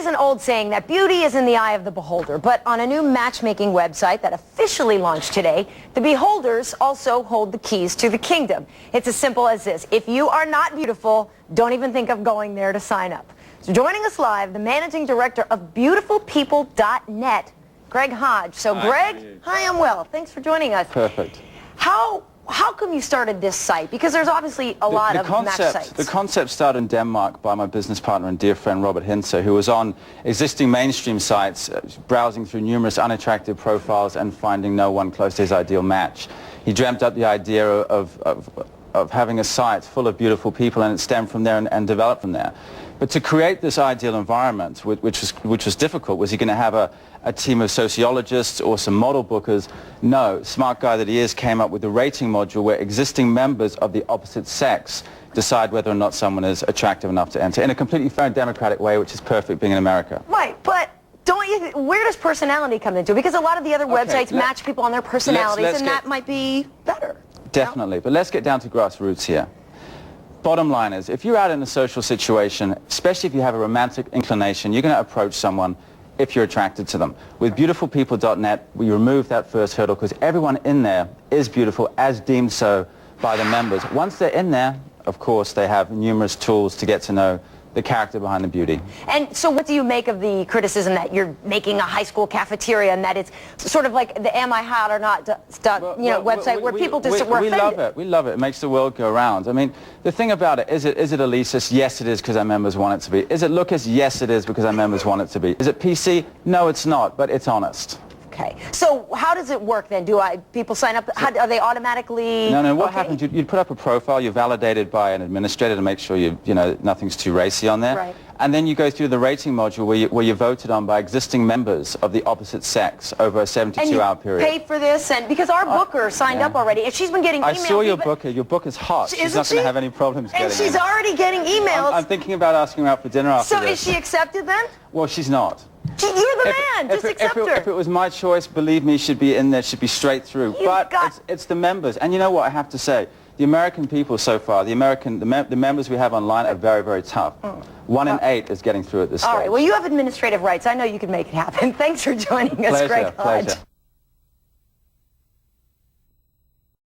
is an old saying that beauty is in the eye of the beholder, but on a new matchmaking website that officially launched today, the beholders also hold the keys to the kingdom. It's as simple as this. If you are not beautiful, don't even think of going there to sign up. So joining us live, the managing director of beautifulpeople.net, Greg Hodge. So Greg, hi, I'm well. Thanks for joining us. Perfect. How come you started this site? Because there's obviously a lot of match sites. The concept started in Denmark by my business partner and dear friend Robert Hintze, who was on existing mainstream sites, browsing through numerous unattractive profiles and finding no one close to his ideal match. He dreamt up the idea of having a site full of beautiful people, and it stemmed from there and developed from there. But to create this ideal environment, which was difficult, was he going to have a team of sociologists or some model bookers? No, smart guy that he is, came up with a rating module where existing members of the opposite sex decide whether or not someone is attractive enough to enter in a completely fair and democratic way, which is perfect being in America. Right, but don't you where does personality come into it? Because a lot of the other websites match people on their personalities, and that might be better. Definitely, but let's get down to grassroots here. Bottom line is, if you're out in a social situation, especially if you have a romantic inclination, you're going to approach someone if you're attracted to them. With beautifulpeople.net, we remove that first hurdle because everyone in there is beautiful, as deemed so by the members. Once they're in there, of course, they have numerous tools to get to know the character behind the beauty. And so what do you make of the criticism that you're making a high school cafeteria and that it's sort of like the Am I Hot or Not website where people just were offended? We love it. We love it. It makes the world go round. I mean, the thing about it, is it elitist? Yes, it is, because our members want it to be. Is it lookist? Yes, it is, because our members want it to be. Is it PC? No, it's not, but it's honest. Okay. So how does it work then? People sign up? Are they automatically? No. What happens? You'd put up a profile. You're validated by an administrator to make sure you know nothing's too racy on there. Right. And then you go through the rating module where you're voted on by existing members of the opposite sex over a 72-hour period. And you pay for this, and because our booker signed up already, and she's been getting emails. I saw your booker. Your booker's hot. She's not going to have any problems getting in. And she's already getting emails. I'm thinking about asking her out for dinner after this. So is she accepted then? Well, she's not. You're the man. Just accept her. If it was my choice, believe me, she'd be in there. She'd be straight through. But it's the members. And you know what I have to say? The American people so far, the members we have online are very, very tough. 1 in 8 is getting through at this stage. All right. Well, you have administrative rights. I know you can make it happen. Thanks for joining us, Greg Hodge. Pleasure.